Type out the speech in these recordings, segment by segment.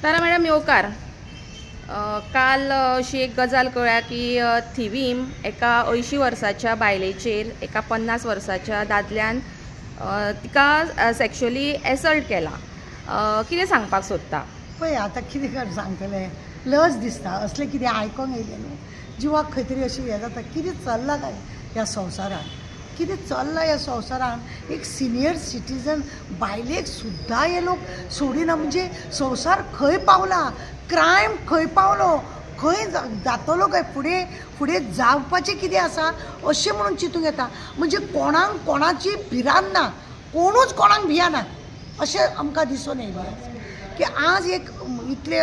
तारा madam येवकार, काल अशी एक गजाल कळ्ळ्या की थिवीम एका 80 वर्साच्या बायलेचेर एका 50 वर्साच्या दादल्यान तिका सेक्शुअली एसल्ट केला। कितें सांगपाक सोदता? पळय आतां कितें कर सांगतलें, लज दिसता असलें कितें आयकोंक येयलें न्हू। जिवाक खंय तरी अशी हें जाता, कितें चल्लां काय ह्या संवसारान, कितें चल्लां ह्या संवसारान। एक सिनियर सिटीजन बायलेक सुद्दां हे लोक सोडिना, म्हणजे संवसार खंय पावला, क्रायम खंय पावलो, खंय जातलो काय, फुडें फुडें जावपाचें कितें आसा अशें म्हणून चिंतूंक येता। म्हणजे कोणाक कोणाची भिरांत ना, कोणूच कोणाक भियाना अशें आमकां दिसून येयलें की आज एक इतले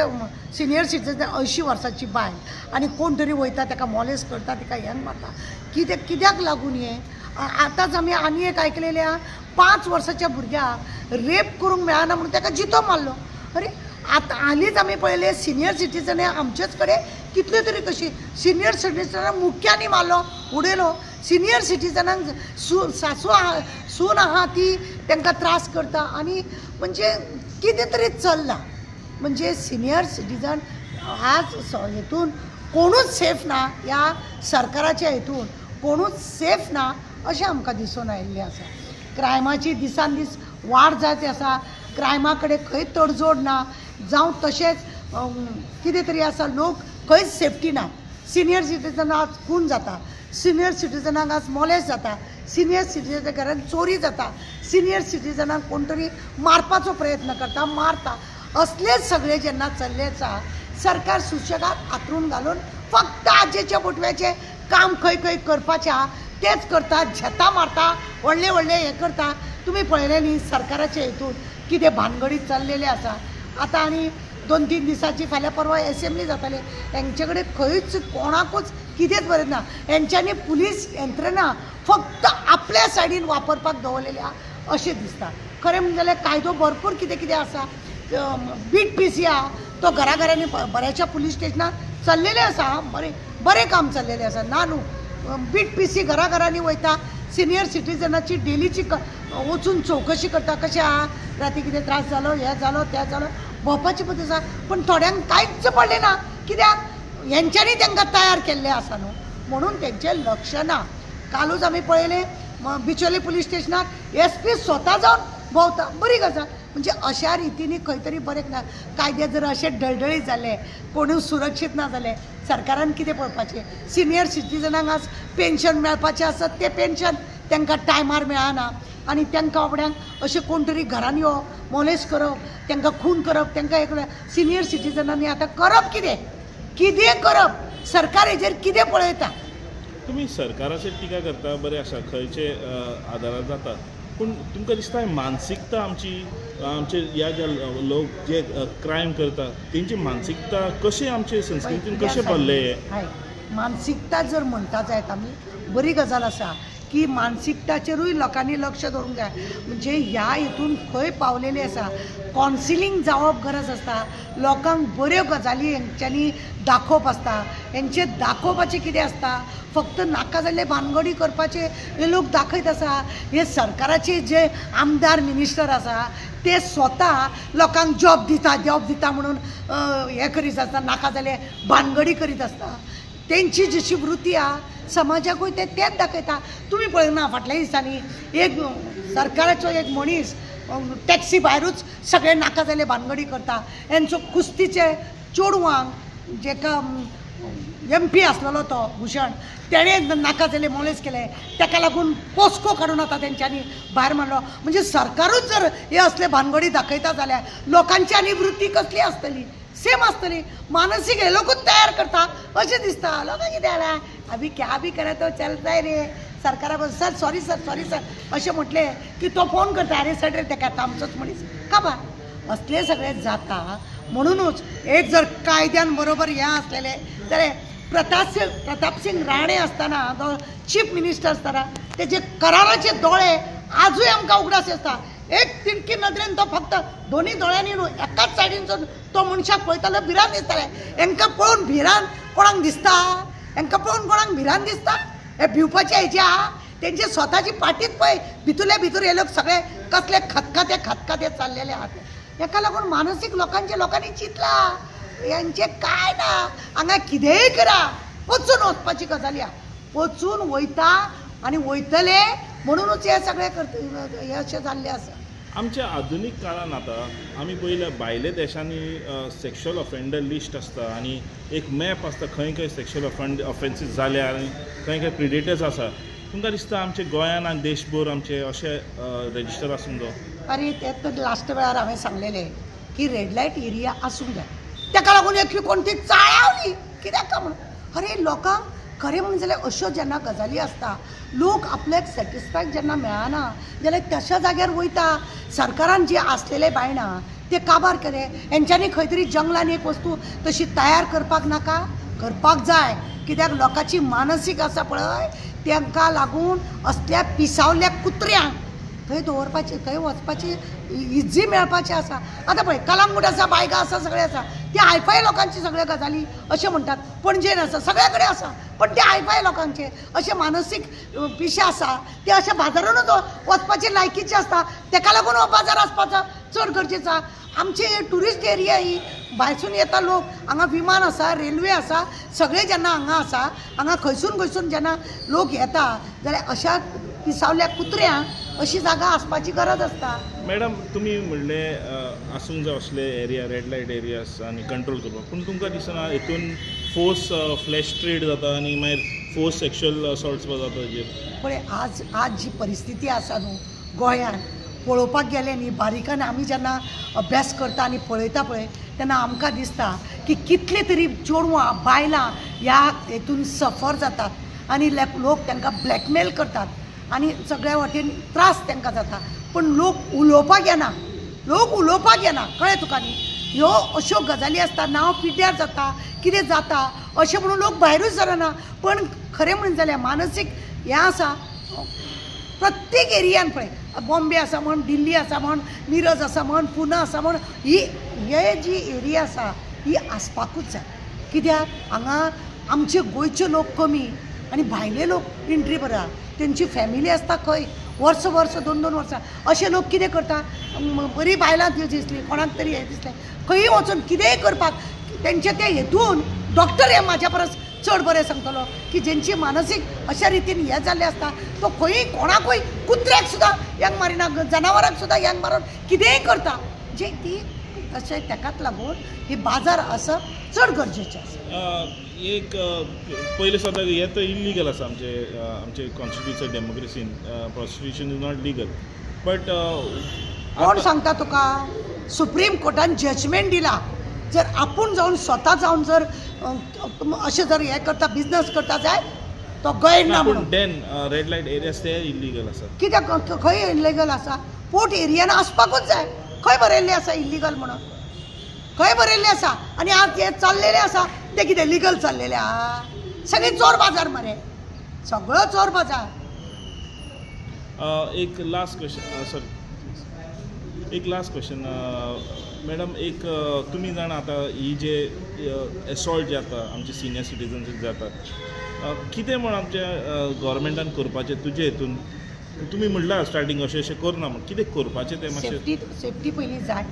सिनियर सिटीजन 80 वर्साची बायल आनी कोण तरी वयता ताका मॉलेस्ट करता, ताका हें मारता, कित्याक लागून हें। आतांच आमी आनी एक आयकलेलें आहा, 5 वर्साच्या भुरग्याक रेप करूंक मेळना म्हणून ताका जितो मारलो। अरे आतां हालींच आमी पळयलें सिनियर सिटीजन आमचेच कडेन कितल्यो तरी कशी सिनियर सिटीजनाक मुख्यांनी मारलो, उडयलो। सिनियर सिटीजनाक सून आहा ती तांकां त्रास करता, आनी म्हणजे कितें तरी चल्लां। म्हणजे सिनियर सिटीजन आज हेतून कोणूच सेफ ना, ह्या सरकाराच्या हेतून कोणूच सेफ ना अशें आमकां दिसून आयिल्लें आसा। क्रायमाची दिसान दीस वाड जायत आसा, क्रायमा कडेन खंय तडजोड ना, जावं तशेंच कितें तरी आसा, लोक खंयच सेफ्टी ना। सिनियर सिटीजन आज खून जाता, सिनियर सिटीजनाक आज मॉलेस्ट जाता, सिनियर सिटीजनाच्या घरान चोरी जाता, सिनियर सिटीजनाक कोण तरी मारपाचो प्रयत्न करता, मारता। असले सगळे जेन्ना चल्ले आसा, सरकार सुशेगाद हातरून घालून फक्त आजेच्या बोटव्याचें काम खंय खंय करपाचें आहा तेंच करता, झेता मारता, व्हडले व्हडले हें करता। तुमी पळयलें न्ही सरकाराचे हेतून कितें भानगडी चल्लेले आसा। आतां आनी 2-3 दिसांची फाल्यां परवा एसेंब्ली जाताली, हेंचे कडेन खंयच कोणाकूच कितेंच बरयत ना। हेंच्यांनी पुलीस यंत्रणा फक्त आपल्या सायडीन वापरपाक दवरलेली आहा अशें दिसता। खरें म्हणजे जाल्यार कायदो भरपूर कितें कितें आसा। बीट पीसी आहा तो घराघरांनी बऱ्याचशा पुलीस स्टेशनार चल्लेले आसा, बरें काम चल्लेलें आसा ना न्हू। बीट पीसी घराघरांनी वयता, सिनियर सिटीजनाची डेलीची वचून चौकशी करता, कशें आहा, राती कितें त्रास जालो, हें जालो, तें जालो, भोंवपाची पद्दत आसा। पूण थोड्यांक कांयच पडलें ना, कित्याक हेंच्यांनी तांकां तयार केल्लें आसा न्हू, म्हणून तेंचें लक्ष ना। कालूच आमी पळयलें बिचोली पुलीस स्टेशनार SP स्वता जावन भोंवता, बरी गजाल। म्हणजे अशा रितीनी खंय तरी बरें ना, कायदे जर अशे डळडळीत जाले, कोणूच सुरक्षीत ना जाले, सरकारान कितें पळोवपाचें। सिनियर सिटीजनाक आज पेन्शन मेळपाचें आसत, तें पेन्शन तांकां टायमार मेळना, आनी तांकां बाबड्यांक अशें कोण तरी घरान येवप, मॉलेस्ट करप, तांकां खून करप, तांकां एक सिनियर सिटीजनांनी आतां करप कितें करप, सरकार हेजेर कितें पळयता। तुमी सरकाराचेर टिका करता, बरें आसा, खंयचे आदारार जाता, पूण तुमकां दिसता मानसिकता आमचे ह्या जे लोक जे क्रायम करता तेंची मानसिकता कशी आमचे संस्कृतीन कशें पडले? मानसिकता जर म्हणटा जायत आमी, बरी गजाल आसा की मानसिकताचेरूय लोकांनी लक्ष दवरूंक जाय। म्हणजे ह्या हितून खंय पावलेली आसा, कावन्सिलींग जावप गरज आसता, लोकांक बऱ्यो गजाली हेंच्यांनी दाखोवप आसता, हेंचे दाखोवपाचें कितें आसता, फक्त नाका जाल्ले भानगडी करपाचे हे लोक दाखयत आसा। हे सरकाराचे जे आमदार मिनिस्टर आसा ते स्वता लोकांक जॉब दिता म्हणून हे करीत आसता, नाका जाल्ले भानगडी करीत आसता। तेंची जशी वृत्ती आहा समाजाकूय तेंच दाखयता। तुमी पळयना फाटल्या दिसांनी एक सरकाराचो एक मनीस टॅक्सी भायरूच सगळे नाका जाल्ले भानगडी करता। हेंचो कुस्तीचे चेडवांक जेका MP आसलेलो तो भूषण, तेणें नाका जाल्ले मॉलेस्ट केले, ताका लागून पोस्को काडून आतां तेंच्यांनी भायर मारलो। म्हणजे सरकारूच जर हे असले भानगडी दाखयता जाल्यार लोकांची आनी वृत्ती कसली आसतली, सेम आसतली। मानसीक हे लोकूच तयार करता अशें दिसता। लोकांक कितें जाल्यार अभी क्या भी करे तो चलता है रे, सरकारा सर सॉरी सर अशें म्हटलें की तो फोन करता, अरे सर रे ताका आमचोच मनीस काबार। असले सगळे जाता। म्हणूनच एक जर कायद्यान बरोबर हें आसलेलें जाल्यार प्रताप सिंग राणे आसतना, तो चीफ मिनिस्टर आसतना, तेजे कराराचे दोळे आजूय आमकां उगडास आसता। एक तिडकी नदरेन तो फक्त दोनी दोळ्यांनी न्हू, एकाच सायडीन तो मनशाक पळयतालो, भिरान दिसतालें। हांकां पळोवन भिरान कोणाक दिसता? हांकां पळोवन कोणाक भिरान दिसता? हे भिवपाचे हेजे आहा, तेंचे स्वताची पाटीच पळय, भितूरले भितूर हे लोक सगळे कसले खतखते चाललेले आहात। ताका लागून मानसीक लोकांनी चिंतला यांचे काय ना हांगा कितेंय करा वचून वचपाची गजाली वचून वयता आनी वयतले म्हणूनच हे सगळे हे अशें जाल्लें आसा. आमच्या आधुनीक काळान आतां आमी पळयल्या भायल्या देशांनी सेक्शुअल ऑफेंडर लिस्ट आसता आनी एक मॅप आसता खंय खंय सेक्शुअल ऑफेन्सीस जाल्या आनी खंय खंय प्रिडेटर्स आसा. तुमकां दिसता आमच्या गोंयान आनी देशभर आमचे अशे रेजिस्टर आसूंक जाय? अरे तें तर लास्ट वेळार हांवें सांगलेलें की रेड लायट एरिया आसूंक जाय. ताका लागून एक कोणती चाळावली कित्याक काय म्हणून अरे लोकांक खरें म्हणून जाल्यार अश्यो जेन्ना गजाली आसता लोक आपल्याक सॅटिस्फाय जेन्ना मेळना जाल्यार तशा जाग्यार वयता. सरकारान जे आसलेले बायणा ते काबार केले. हेंच्यांनी खंय तरी जंगलान एक वस्तू तशी तयार करपाक नाका करपाक जाय. कित्याक लोकांची मानसीक आसा पळय तांकां लागून असल्या पिसावल्या कुत्र्यांक थंय दवरपाची थंय वचपाची इजी मेळपाचें आसा. आतां पळय कलंगूट आसा बायगा आसा सगळें आसा ते हायफाय लोकांची सगळ्यो गजाली अशें म्हणटात. पणजेन आसा सगळे कडेन आसा पण ते हायफाय लोकांचे अशे मानसीक पिशे आसा ते अशे बाजारानूच वचपाची लायकीचे आसता. ताका लागून हो बाजार आसपाचो चड गरजेचो आसा. आमची टुरिस्ट एरिया ही भायसून येता लोक हांगा विमान आसा रेल्वे आसा सगळे जेन्ना हांगा आसा हांगा खंयसून जेन्ना लोक येता जाल्यार अशा पिसावल्या कुत्र्यांक अशी जागा आसपाची गरज आसता. मॅडम तुमी म्हणले आसूंक जाय असले एरिया रेड लायट एरियास आनी कंट्रोल करपाक पूण तुमकां दिसना हितून फोर्स फ्लॅश ट्रेड जाता आनी मागीर फोर्स सेक्शुअल असॉल्ट्स जाता हेजेर? पळय आज जी परिस्थिती आसा न्हू गोंयांत पळोवपाक गेले न्ही बारीकान आमी जेन्ना अभ्यास करता आनी पळयता पळय तेन्ना आमकां दिसता की कितले तरी चेडवां बायलां ह्या हेतून सफर जातात आनी लोक तांकां ब्लॅकमेल करतात आनी सगळ्या वाटेन त्रास तांकां जाता. पण लोक उलोवपाक येना कळ्ळें तुका न्ही. ह्यो अश्यो गजाली आसता नांव पिड्ड्यार जाता कितें जाता अशें म्हणून लोक भायरूच सरना. पण खरें म्हणून जाल्यार मानसीक हें आसा प्रत्येक एरियान पळय बॉम्बे आसा म्हण दिल्ली आसा म्हण मिरज आसा म्हण पुना आसा म्हण हे जी एरिया आसा ही आसपाकूच जाय. कित्याक हांगा आमचे गोंयचे लोक कमी आनी भायले लोक एंट्री बरा तेंची फॅमिली आसता खंय वर्स 2-2 वर्सां अशे लोक कितें करता बरी बायलां दिसली कोणाक तरी हें दिसलें खंयी वचून कितेंय करपाक तेंचे ते हेतून डॉक्टर हे म्हाज्या परस चड बरें सांगतलो की जेंची मानसीक अशा रितीन हें जाल्लें आसता तो खंयी कोणाकूय कुत्र्याक सुद्दां यांक मारिना जनावरांक सुद्दां यांक मारून कितेंय करता जे ती अशें ताकाच लागून ही बाजार आसप चड गरजेचें आसा. एक पयले सद्दां हें तर इल्लिगल आसा आमचे कॉन्स्टिट्युशन डेमोक्रेसीन prostitution is not legal but कोण सांगता तुका सुप्रीम कोर्टान जजमेंट दिला जर आपूण जावन स्वता जावन जर अशें जर हें करता बिजनस करता जाय तो गैर ना म्हणून देन रेड लायट एरियास ते इल्लिगल आसा. कित्याक खंय इल्लिगल आसा पोर्ट एरियान आसपाकूच जाय. खंय बरयल्लें आसा इल्लिगल म्हणून खंय बरयल्लें आसा आनी आज हें चल्लेलें आसा तें कितें लिगल चल्लेलें आहा. सगळी चोर बाजार मरे सगळो चोर बाजार. एक लास्ट क्वेश्चन मॅडम एक तुमी जाणा आतां ही जे एसॉल्ट जे जाता आमचे सिनियर सिटीजन्स जाता कितें म्हण आमच्या गव्हर्मेंटान करपाचें तुजे हितून तुमी म्हणला स्टार्टींग अशें करना म्हण कितें करपाचें तें मातशें सेफ्टी पयली जाय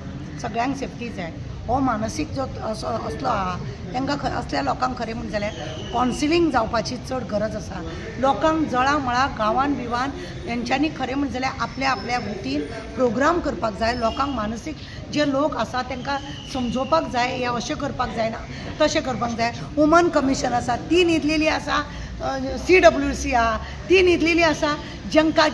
सगळ्यांक सेफ्टी जाय. हो मानसीक जो असलो आहा तांकां असल्या लोकांक खरें म्हणून जाल्यार कावन्सिलींग जावपाची चड गरज आसा. लोकांक जळामळा गांवान बिवान तेंच्यांनी खरें म्हणून जाल्यार आपल्या वतीन प्रोग्राम करपाक जाय. लोकांक मानसीक जे लोक आसा तांकां समजोवपाक जाय हे अशें करपाक जायना तशें करपाक जाय. वुमन कमिशन आसा ती न्हिदलेली आसा CWC आहा ती न्हिदलेली आसा जांकां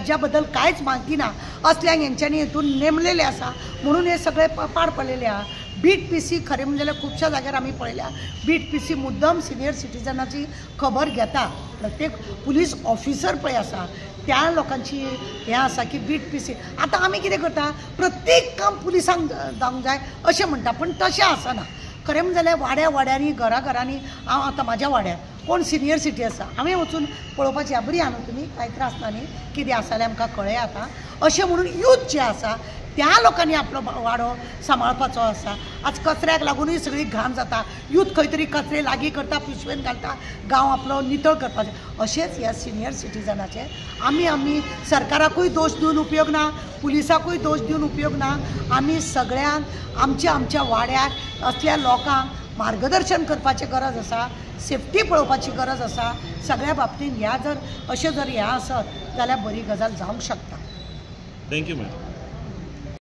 ज्या बद्दल कांयच म्हायती ना असल्यांक हेंच्यांनी हितून नेमलेले आसा म्हणून हे सगळे पाड पडलेले आहा. बीट PC खरें म्हणजे जाल्यार खुबश्या जाग्यार आमी पळयल्या बीट PC मुद्दम सिनियर सिटीजनाची खबर घेता. प्रत्येक पुलीस ऑफिसर पळय आसा त्या लोकांची हें आसा की बीट PC आतां आमी कितें करता प्रत्येक काम पुलिसांक जावंक जाय अशें म्हणटा पण तशें आसना. खरें म्हणजे जाल्यार वाड्यांनी घरांनी हांव आतां म्हाज्या वाड्यार कोण सिनियर सिटी आसा हांवें वचून पळोवपाची बरी आहा न्हू तुमी कांय त्रास ना न्ही कितें आसा जाल्यार आमकां कळया आतां अशें म्हणून यूथ जे आसा त्या लोकांनी आपलो वाडो सांबाळपाचो आसा. आज कचऱ्याक लागूनय सगळी घाण जाता. यूथ खंय तरी कचरे लागीं करता, पिशवेन घालता, गांव आपलो नितळ करपाचें. अशेंच ह्या सिनियर सिटीजनाचे आमी सरकाराकूय दोश दिवन उपयोग ना, पुलिसाकूय दोश दिवन उपयोग ना. आमी सगळ्यांक आमच्या वाड्याक असल्या लोकांक मार्गदर्शन करपाची गरज आसा, सेफ्टी पळोवपाची गरज आसा. सगळ्या बाबतींत ह्या जर अशें जर हें आसत जाल्यार बरी गजाल जावंक शकता. Thank you madam.